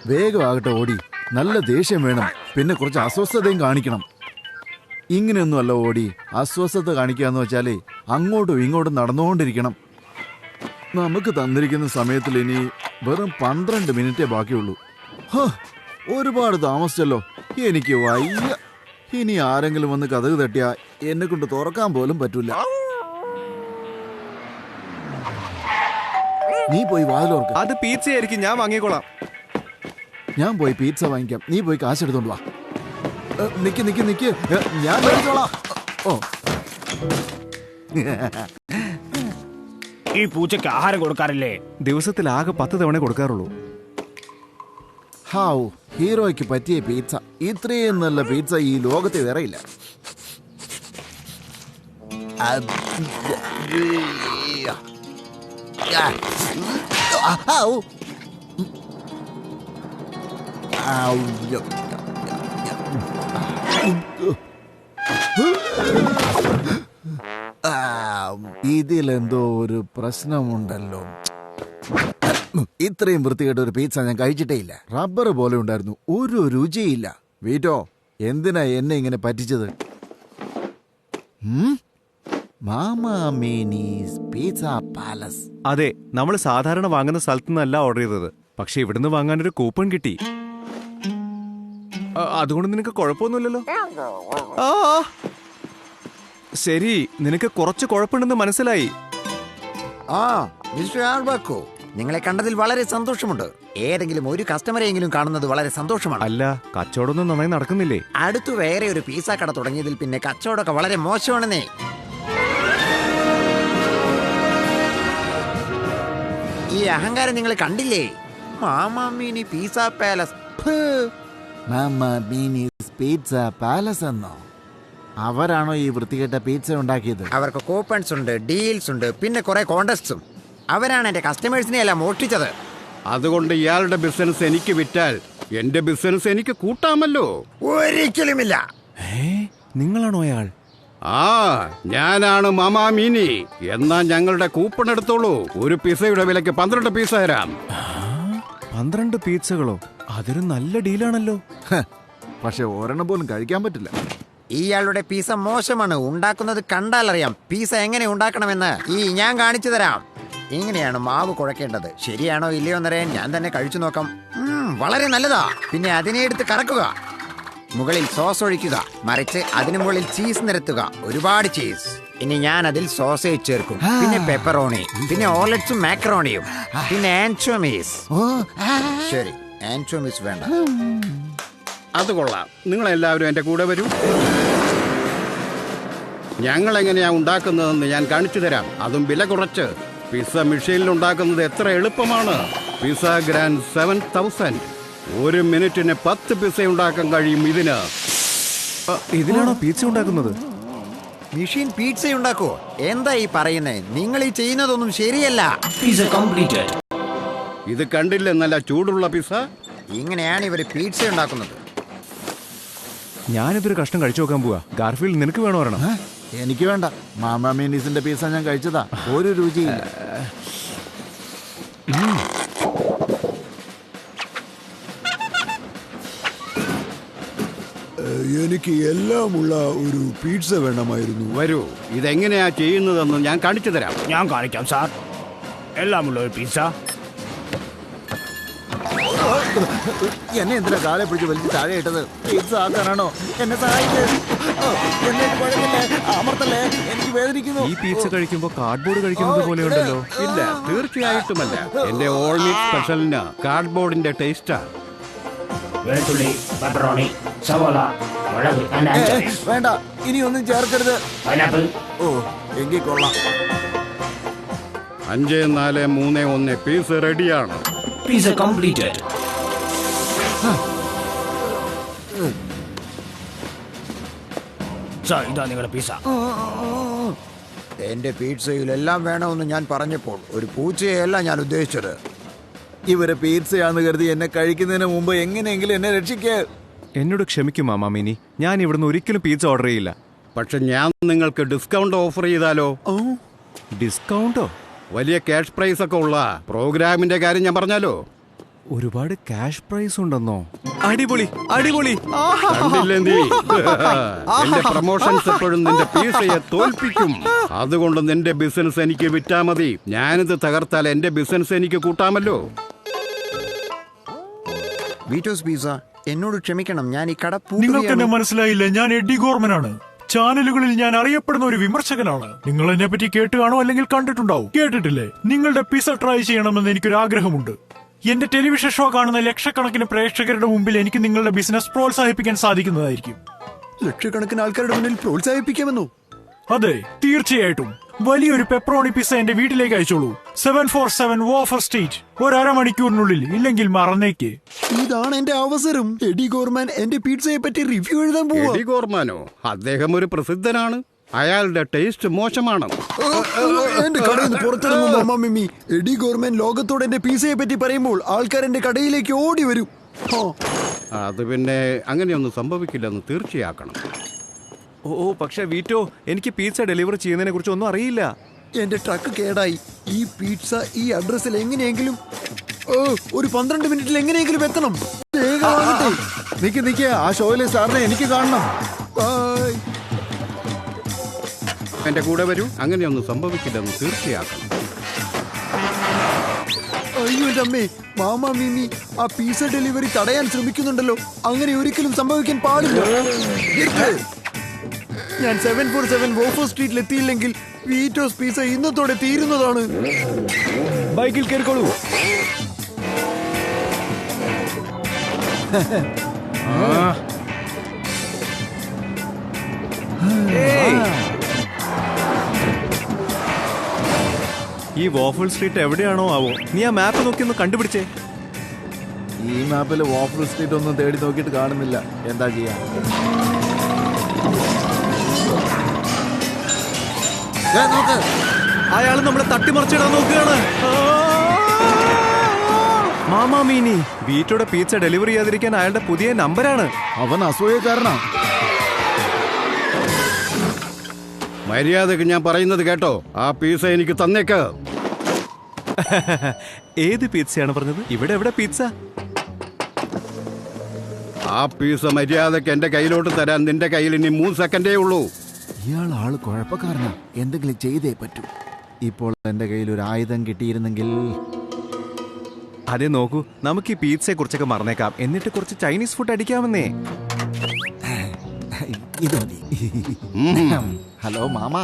വേഗമാകട്ടെ ഓടി. നല്ല ദേഷ്യം വേണം, പിന്നെ കുറച്ച് അസ്വസ്ഥതയും കാണിക്കണം. ഇങ്ങനെയൊന്നും അല്ല ഓടി. അസ്വസ്ഥത കാണിക്കാന്ന് വെച്ചാലേ അങ്ങോട്ടും ഇങ്ങോട്ടും നടന്നുകൊണ്ടിരിക്കണം. നമുക്ക് തന്നിരിക്കുന്ന സമയത്തിൽ ഇനി വെറും 12 മിനിറ്റേ ബാക്കിയുള്ളൂ. ഒരുപാട് താമസിച്ചല്ലോ. എനിക്ക് വയ്യ. ഇനി ആരെങ്കിലും വന്ന് കതക് തട്ടിയാ എന്നെ കൊണ്ട് തുറക്കാൻ പോലും പറ്റൂല. നീ പോയി വാതിലോർക്ക്. അത് പിസ്സ ആയിരിക്കും, ഞാൻ വാങ്ങിക്കോളാം. ഞാൻ പോയി പിസ്സ വാങ്ങിക്കാം, നീ പോയി കാശ് എടുത്തോണ്ട് വാ. നിക്ക് നിക്ക് നിക്ക്, ഞാൻ മേടിച്ചോളാം. ഓ, ഈ പൂച്ചയ്ക്ക് ആഹാരം കൊടുക്കാറില്ലേ? ദിവസത്തിൽ ആകെ 10 തവണ കൊടുക്കാറുള്ളൂ. ഹാവൂ, ഹീറോയ്ക്ക് പറ്റിയ പിസ്സ. ഇത്രയും നല്ല പിസ്സ ഈ ലോകത്തെ വേറെയില്ല. ഇതിലെന്തോ ഒരു പ്രശ്നമുണ്ടല്ലോ. ഇത്രയും വൃത്തികെട്ട ഒരു പിസ്സ ഞാൻ കഴിച്ചിട്ടേ ഇല്ല. റബ്ബർ പോലെ ഉണ്ടായിരുന്നു, ഒരു രുചിയില്ല. വീറ്റോ, എന്തിനാ എന്നെ ഇങ്ങനെ പറ്റിച്ചത്? മാമാ മീനീസ് പിസ്സ പാലസ്. അതെ, നമ്മൾ സാധാരണ വാങ്ങുന്ന സ്ഥലത്തു നിന്നല്ല ഓർഡർ ചെയ്തത്. പക്ഷെ ഇവിടുന്ന് വാങ്ങാനൊരു കൂപ്പൺ കിട്ടി. അതുകൊണ്ട് നിനക്ക് കുഴപ്പമൊന്നുമില്ലല്ലോ. ശരി, നിനക്ക് കുറച്ച് കുഴപ്പമുണ്ടെന്ന് മനസ്സിലായി. മിസ്റ്റർ ആൽബാക്കോ, നിങ്ങളെ കണ്ടതിൽ വളരെ സന്തോഷമുണ്ട്. ഏതെങ്കിലും ഒരു കസ്റ്റമറെങ്കിലും കാണുന്നത് വളരെ സന്തോഷമാണ്. അല്ല, കച്ചവടമൊന്നും നന്നായി നടക്കുന്നില്ലേ? അടുത്ത് വേറെ ഒരു പിസ്സ കട തുടങ്ങിയതിൽ പിന്നെ കച്ചവടമൊക്കെ വളരെ മോശമാണെന്നേ. ഈ അഹങ്കാരം നിങ്ങൾ കണ്ടില്ലേ? മാമാ മിനി പിസ്സ പാലസ്. മാമാ മീനീസ് പിസ്സ പാലസ് എന്നോ? അവരാണോ ഈ വൃത്തികെട്ട പിസ്സ ഉണ്ടാക്കിയത്? അവർക്ക് കൂപ്പൺസ് ഉണ്ട്, ഡീൽസ് ഉണ്ട്, പിന്നെ കുറെ കോണ്ടസ്റ്റും. അവരാണ് എന്റെ കസ്റ്റമേഴ്സിനെ എല്ലാം മോഷ്ടിച്ചത്. അതുകൊണ്ട് ഇയാളുടെ ബിസിനസ് എനിക്ക് വിറ്റാൽ എന്റെ ബിസിനസ് എനിക്ക് കൂട്ടാമല്ലോ. ഒരിക്കലുമില്ല. നിങ്ങളാണോ അയാൾ? ഞാനാണ് മാമാ മീനി. എന്നാ ഞങ്ങളുടെ കൂപ്പൺ എടുത്തോളൂ. ഒരു പിസയുടെ വിലക്ക് 12 പീസ തരാം. 12 പിസ്സകളോ? അതൊരു നല്ല ഡീലാണല്ലോ. പക്ഷെ ഒരെണ്ണം പോലും കഴിക്കാൻ പറ്റില്ല. ഇയാളുടെ പിസ്സ മോശമാണ്. ഉണ്ടാക്കുന്നത് കണ്ടാലറിയാം പിസ്സ എങ്ങനെ ഉണ്ടാക്കണമെന്ന്. ഞാൻ കാണിച്ചു തരാം. ഇങ്ങനെയാണ് മാവ് കുഴക്കേണ്ടത്. ശരിയാണോ ഇല്ലയോ എന്നറിയാൻ ഞാൻ തന്നെ കഴിച്ചു നോക്കാം. വളരെ നല്ലതാ. പിന്നെ അതിനെ എടുത്ത് കറക്കുക. മുകളിൽ സോസ് ഒഴിക്കുക. മറിച്ച് അതിനു മുകളിൽ ചീസ് നിരത്തുക. ഒരുപാട് ചീസ്. ഇനി ഞാൻ അതിൽ സോസേജ് ചേർക്കും. പിന്നെ പെപ്പറോണി, പിന്നെ ഓലറ്റ്സും മാക്കറോണിയും, പിന്നെ ആൻചോമീസ്. ശരി, ആൻചോമീസ് വേണ്ട. അത് കൊള്ളാം. നിങ്ങളെല്ലാവരും എന്റെ കൂടെ വരൂ. ഞങ്ങൾ എങ്ങനെയാ ഉണ്ടാക്കുന്നതെന്ന് ഞാൻ കാണിച്ചു തരാം. അതും വില കുറച്ച്. പിസ്സ മെഷീനിൽ ഉണ്ടാക്കുന്നത് എത്ര എളുപ്പമാണ്. Pizza grand 7000. 1 മിനിറ്റിന് 10 പിസ്സ ഉണ്ടാക്കാൻ കഴിയും. ഇതിലാണോ പിസ്സ ഉണ്ടാക്കുന്നത്? മെഷീൻ പിസ്സ ഉണ്ടാക്കുവോ? എന്താ ഈ പറയുന്നേ? നിങ്ങൾ ഈ ചെയ്യുന്നതൊന്നും ശരിയല്ല. ഇത് കണ്ടില്ലേ, നല്ല ചൂടുള്ള പിസ്സ. ഇങ്ങനെയാണ് ഇവര് പിസ്സ ഉണ്ടാക്കുന്നത്. ഞാനിതൊരു കഷ്ണം കഴിച്ചു നോക്കാൻ പോവാ. ഗാർഫീൽഡ്, നിനക്ക് വേണോ ഒരെണ്ണം? എനിക്ക് വേണ്ട. മാമാ മീനീസിന്റെ പിസ്സ ഞാൻ കഴിച്ചതാ, ഒരു രുചിയില്ല. എനിക്ക് എല്ലാമുള്ള ഒരു പിസ്സ വേണമായിരുന്നു. വരൂ, ഇതെങ്ങനെയാ ചെയ്യുന്നതെന്ന് ഞാൻ കാണിച്ചു തരാം. ഞാൻ കാണിക്കാം സാർ. എല്ലാമുള്ള ഒരു പിസ്സ. എന്നെ എന്തിനാ കാലെ പിടിച്ച് വലിച്ച് താഴെ ഇട്ടത്? പിസ്സ ആക്കാനാണോ? എന്നെ സഹായിക്കേ. എന്നെ കുഴപ്പമില്ലേ, അമർത്തല്ലേ, എനിക്ക് വേദനിക്കുന്നു. ഈ പിസ്സ കഴിക്കുമ്പോ കാർഡ്ബോർഡ് കഴിക്കുന്നത് പോലെയുണ്ടല്ലോ. ഇല്ല, തീർച്ചയായിട്ടുമല്ല. എന്റെ ഓൾ മീറ്റ് സ്പെഷ്യലിന് കാർഡ്ബോർഡിന്റെ ടേസ്റ്റാ. വെളുത്തുള്ളി, പെപ്പറോണി, സവോള, മുളക്, വേണ്ട, ഇനി ഒന്നും ചേർക്കരുത്. പൈനാപ്പിൾ. ഓ, എങ്കിൽ കൊള്ളാം. 5, 4, 3, 1 പീസ് റെഡിയാണ്. Pizza completed. സാർ, ഇതാ നിങ്ങളുടെ പിസ്സ. എന്റെ പിസ്സയിൽ എല്ലാം വേണമെന്ന് ഞാൻ പറഞ്ഞപ്പോൾ ഒരു പൂച്ചയെയല്ല ഞാൻ ഉദ്ദേശിച്ചത്. ഇവരെ പിസ്സയാന്ന് കരുതി എന്നെ കഴിക്കുന്നതിന് മുമ്പ് എങ്ങനെയെങ്കിലും എന്നെ രക്ഷിക്കേ. എന്നോട് ക്ഷമിക്കും മാമാ മിനി. ഞാൻ ഇവിടുന്ന് ഒരിക്കലും പിസ്സ ഓർഡർ ചെയ്യില്ല. പക്ഷെ ഞാൻ നിങ്ങൾക്ക് ഡിസ്കൗണ്ട് ഓഫർ ചെയ്താലോ? ഡിസ്കൗണ്ടോ? വലിയ ക്യാഷ് പ്രൈസ് ഒക്കെ ഉള്ള പ്രോഗ്രാമിന്റെ കാര്യം ഞാൻ പറഞ്ഞാലോ? ഒരുപാട് ക്യാഷ് പ്രൈസ് ഉണ്ടെന്നോ? അടിപൊളി അടിപൊളി. കണ്ടില്ലേ നീ? എന്റെ പ്രൊമോഷൻസ് എപ്പോഴും നിന്റെ പിസയെ തോൽപ്പിക്കും. അതുകൊണ്ട് നിന്റെ ബിസിനസ് എനിക്ക് വിറ്റാ മതി. ഞാനിത് തകർത്താൽ എന്റെ ബിസിനസ് എനിക്ക് കൂട്ടാമല്ലോ. വീറ്റോസ് പിസ്സ, എന്നോട് ക്ഷമിക്കണം, ഞാൻ ഈ കട നിങ്ങൾക്ക് എന്നെ മനസ്സിലായില്ല. ഞാൻ എഡ്ഡി ഗോർമനാണ്. ചാനലുകളിൽ ഞാൻ അറിയപ്പെടുന്ന ഒരു വിമർശകനാണ്. നിങ്ങൾ എന്നെ പറ്റി കേട്ട് കാണോ അല്ലെങ്കിൽ കണ്ടിട്ടുണ്ടാവും. കേട്ടിട്ടില്ലേ? നിങ്ങളുടെ പിസ്സ ട്രൈ ചെയ്യണമെന്ന് എനിക്കൊരു ആഗ്രഹമുണ്ട്. എന്റെ ടെലിവിഷൻ ഷോ കാണുന്ന ലക്ഷക്കണക്കിന് പ്രേക്ഷകരുടെ മുമ്പിൽ എനിക്ക് നിങ്ങളുടെ ബിസിനസ് പ്രോത്സാഹിപ്പിക്കാൻ സാധിക്കുന്നതായിരിക്കും. ലക്ഷക്കണക്കിന് ആൾക്കാരുടെ മുന്നിൽ പ്രോത്സാഹിപ്പിക്കാമെന്നോ? അതെ, തീർച്ചയായിട്ടും. വലിയൊരു പെപ്പറോണി പിസ്സ എന്റെ വീട്ടിലേക്ക് അയച്ചോളൂ. 747 വാഫർ സ്ട്രീറ്റ്. ഒരമണിക്കൂറിനുള്ളിൽ, ഇല്ലെങ്കിൽ മറന്നേക്ക്. ഇതാണ് എന്റെ അവസരം. എഡി ഗോർമാൻ എന്റെ പിസ്സയെ പറ്റി റിവ്യൂ എഴുതാൻ പോവാ. എഡി ഗോർമാനോ? അദ്ദേഹം ഒരു പ്രസിദ്ധനാണ്. അയാളുടെ ടേസ്റ്റ് മോശമാണ്. എന്റെ കടയിൽ നിന്ന് പുറത്തിറങ്ങും അമ്മ മിമ്മി. എഡി ഗോർമാൻ ലോകത്തോട് എന്റെ പിസ്സയെ പറ്റി പറയുമ്പോൾ ആൾക്കാർ എന്റെ കടയിലേക്ക് ഓടി വരും. അത് പിന്നെ അങ്ങനെയൊന്നും സംഭവിക്കില്ലെന്ന് തീർച്ചയാക്കണം. ഓ പക്ഷെ വീറ്റോ, എനിക്ക് പിസ്സ ഡെലിവറി ചെയ്യുന്നതിനെ കുറിച്ച് ഒന്നും അറിയില്ല. എന്റെ ട്രക്ക് കേടായി. ഈ പിസ്സ ഈ അഡ്രസ്സിൽ എങ്ങനെയെങ്കിലും ഒരു 12 മിനിറ്റിൽ എങ്ങനെയെങ്കിലും എത്തണം. വേഗമാകട്ടെ. നിക്ക് ആ ഷോയിലെ സാറിനെ എനിക്ക് കാണണം. ബൈ. എന്റെ കൂടെ വരൂ. അങ്ങനെയൊന്നും സംഭവിക്കില്ലെന്ന് തീർച്ചയാക്കണം. അയ്യോ എന്റെ അമ്മേ, മാമ മിമി ആ പിസ്സ ഡെലിവറി തടയാൻ ശ്രമിക്കുന്നുണ്ടല്ലോ. അങ്ങനെ ഒരിക്കലും സംഭവിക്കാൻ പാടില്ല. ഞാൻ 747 വോഫർ സ്ട്രീറ്റിൽ എത്തിയില്ലെങ്കിൽ വീറ്റോസ് പിസ്സ ഇന്നത്തോടെ തീരുന്നതാണ്. ബൈക്കിൽ കയറിക്കോളൂ. ഈ വാഫിൾ സ്ട്രീറ്റ് എവിടെയാണോ ആവോ? നീ ആ മാപ്പ് നോക്കി ഒന്ന് കണ്ടുപിടിച്ചേ. ഈ മാപ്പിൽ വാഫിൾ സ്ട്രീറ്റ് ഒന്നും തേടി നോക്കിയിട്ട് കാണുന്നില്ല. എന്താ ചെയ്യാ? നോക്ക്, അയാൾ നമ്മളെ തട്ടിമറിച്ചിടാൻ നോക്കുകയാണ്. മാമാ മീനി, വീറ്റോടെ പിസ്സ ഡെലിവറി ചെയ്യാതിരിക്കാൻ അയാളുടെ പുതിയ നമ്പരാണ്. അവൻ അസൂയക്കാരനാ. മര്യാദക്ക് ഞാൻ പറയുന്നത് കേട്ടോ. ആ പിസ്സ എനിക്ക് തന്നേക്ക്. ഏത് പിസ്സയാണ് പറഞ്ഞത്? ഇവിടെ എവിടെ പിസ്സ? ആ പിസ്സ മര്യാദക്ക് എന്റെ കയ്യിലോട്ട് തരാൻ നിന്റെ കയ്യിൽ ഇനി 3 സെക്കൻഡേ ഉള്ളൂ. ഇയാൾ ആള് കുഴപ്പക്കാരനാ. എന്തെങ്കിലും ചെയ്തേ പറ്റൂ. ഇപ്പോൾ എന്റെ കയ്യിൽ ഒരു ആയുധം കിട്ടിയിരുന്നെങ്കിൽ. അതെ നോക്കൂ, നമുക്ക് ഈ പിസ്സയെ കുറിച്ചൊക്കെ മറന്നേക്കാം. എന്നിട്ട് കുറച്ച് ചൈനീസ് ഫുഡ് അടിക്കാമെന്നേ. ഇത് മതി. ഹലോ മാമ,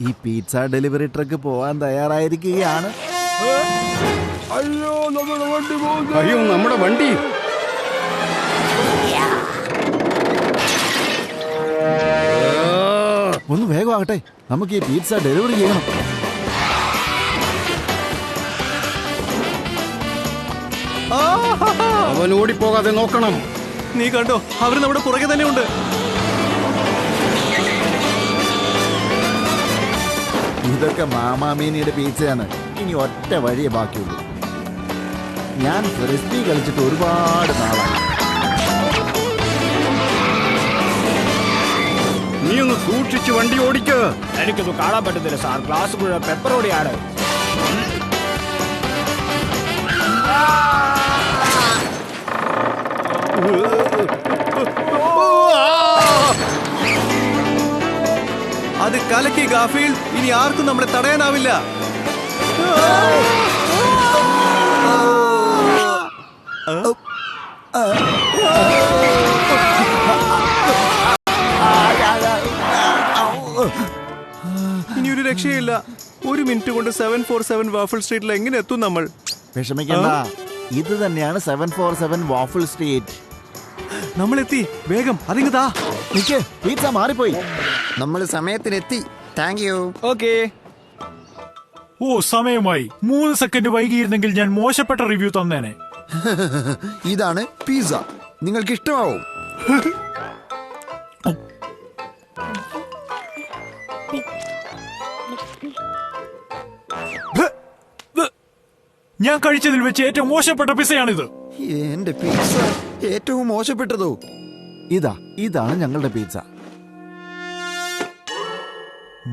ഈ പിസ്സ ഡെലിവറി ട്രക്ക് പോവാൻ തയ്യാറായിരിക്കുകയാണ്. അയ്യോ നമ്മുടെ വണ്ടി പോകുന്നു. അയ്യോ, നമ്മുടെ വണ്ടി. ഒന്ന് വേഗമാകട്ടെ, നമുക്ക് ഈ പിസ്സ ഡെലിവറി ചെയ്യണം. അവൻ ഓടിപ്പോകാതെ നോക്കണം. നീ കണ്ടോ, അവര് നമ്മുടെ പുറകെ തന്നെ ഉണ്ട്. ഇതൊക്കെ മാമാമീനിയുടെ പിസ്സയാണ്. ഇനി ഒറ്റ വഴിയേ ബാക്കിയുള്ളൂ. ഞാൻ ഫ്രിസ്ബി കളിച്ചിട്ട് ഒരുപാട് നാളായി. നീ ഒന്ന് സൂക്ഷിച്ച് വണ്ടി ഓടിക്ക്. എനിക്കൊന്നും കാണാൻ പറ്റുന്നില്ല സാർ. ഗ്ലാസ് മുഴുവൻ പെപ്പറോണിയാണ്. അത് കലക്കി ഗാഫീൽ. ഇനി ആർക്കും നമ്മളെ തടയാനാവില്ല. ഇനി ഒരു രക്ഷയില്ല. 1 മിനിറ്റ് കൊണ്ട് 747 വാഫിൾ സ്ട്രീറ്റിൽ എങ്ങനെ എത്തും നമ്മൾ? വിഷമിക്കണ്ട, ഇത് തന്നെയാണ് 747 വാഫിൾ സ്ട്രീറ്റ്. നമ്മൾ എത്തി. വേഗം അതിങ്ങതാ. നിക്ക്, പിസ്സ മാറിപ്പോയി. നമ്മൾ സമയത്തിനെത്തി. Thank you. ഓക്കേ. ഓ, സമയമായി. 3 സെക്കൻഡ് വൈകിയിരുന്നെങ്കിൽ ഞാൻ മോശപ്പെട്ട റിവ്യൂ തന്നേനെ. ഇതാണ് പിസ്സ. നിങ്ങൾക്ക് ഇഷ്ടമാവും. ഞാൻ കഴിച്ചതിൽ വെച്ച് ഏറ്റവും മോശപ്പെട്ട പിസ്സയാണിത്. എന്റെ പിസ്സ ഏറ്റവും മോശപ്പെട്ടതോ? ഇതാണ് ഞങ്ങളുടെ പിസ്സ.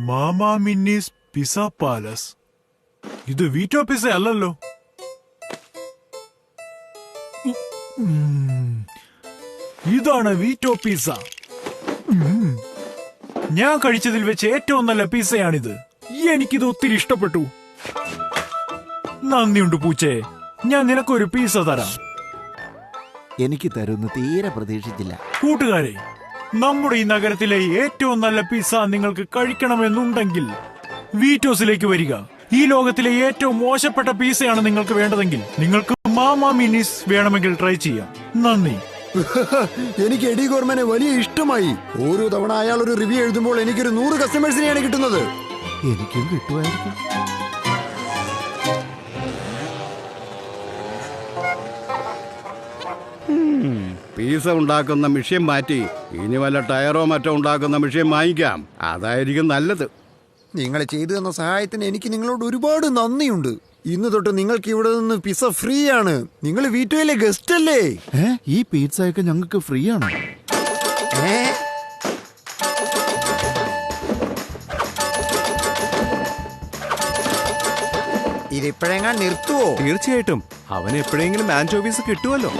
മാമാ മിന്നീസ് പിസ്സ പാലസ്. ഇത് വീറ്റോ പിസ്സ അല്ലല്ലോ. ഇതാണ് വീറ്റോ പിസ്സ. ഞാൻ കഴിച്ചതിൽ വെച്ച് ഏറ്റവും നല്ല പിസ്സയാണിത്. എനിക്കിത് ഒത്തിരി ഇഷ്ടപ്പെട്ടു. നന്ദിയുണ്ട് പൂച്ചേ. ഞാൻ നിനക്കൊരു പിസ്സ തരാം. എനിക്ക് തരുമെന്ന് തീരെ പ്രതീക്ഷിച്ചില്ല. കൂട്ടുകാരെ, നമ്മുടെ ഈ നഗരത്തിലെ ഏറ്റവും നല്ല പിസ്സ നിങ്ങൾക്ക് കഴിക്കണമെന്നുണ്ടെങ്കിൽ വീറ്റോസിലേക്ക് വരിക. ഈ ലോകത്തിലെ ഏറ്റവും മോശപ്പെട്ട പിസ്സയാണ് നിങ്ങൾക്ക് വേണ്ടതെങ്കിൽ നിങ്ങൾക്ക് മാമാ മിനിസ് വേണമെങ്കിൽ ട്രൈ ചെയ്യാം. നന്ദി. എനിക്ക് എഡി ഗോർമനെ വലിയ ഇഷ്ടമായി. ഓരോ തവണ അയാൾ ഒരു റിവ്യൂ എഴുതുമ്പോൾ എനിക്കൊരു 100 കസ്റ്റമേഴ്സിനെയാണ് കിട്ടുന്നത്. എനിക്കും കിട്ടുമായിരിക്കും. പിസ്സ ഉണ്ടാക്കുന്ന മെഷീൻ മാറ്റി ഇനി വല്ല ടയറോ മറ്റോ ഉണ്ടാക്കുന്ന മെഷീൻ വാങ്ങിക്കാം. അതായിരിക്കും നല്ലത്. നിങ്ങൾ ചെയ്തു തന്ന സഹായത്തിന് എനിക്ക് നിങ്ങളോട് ഒരുപാട് നന്ദിയുണ്ട്. ഇന്ന് തൊട്ട് നിങ്ങൾക്ക് ഇവിടെ നിന്ന് പിസ്സ ഫ്രീ ആണ്. നിങ്ങൾ വീറ്റോയിലെ ഗസ്റ്റ് അല്ലേ? ഈ പിസ്സയൊക്കെ ഞങ്ങൾക്ക് ഫ്രീ ആണ്. ഇതിപ്പോഴെങ്ങാൻ നിർത്തുവോ? തീർച്ചയായിട്ടും അവന് എപ്പോഴെങ്കിലും ആൻചോവീസ് കിട്ടുമല്ലോ.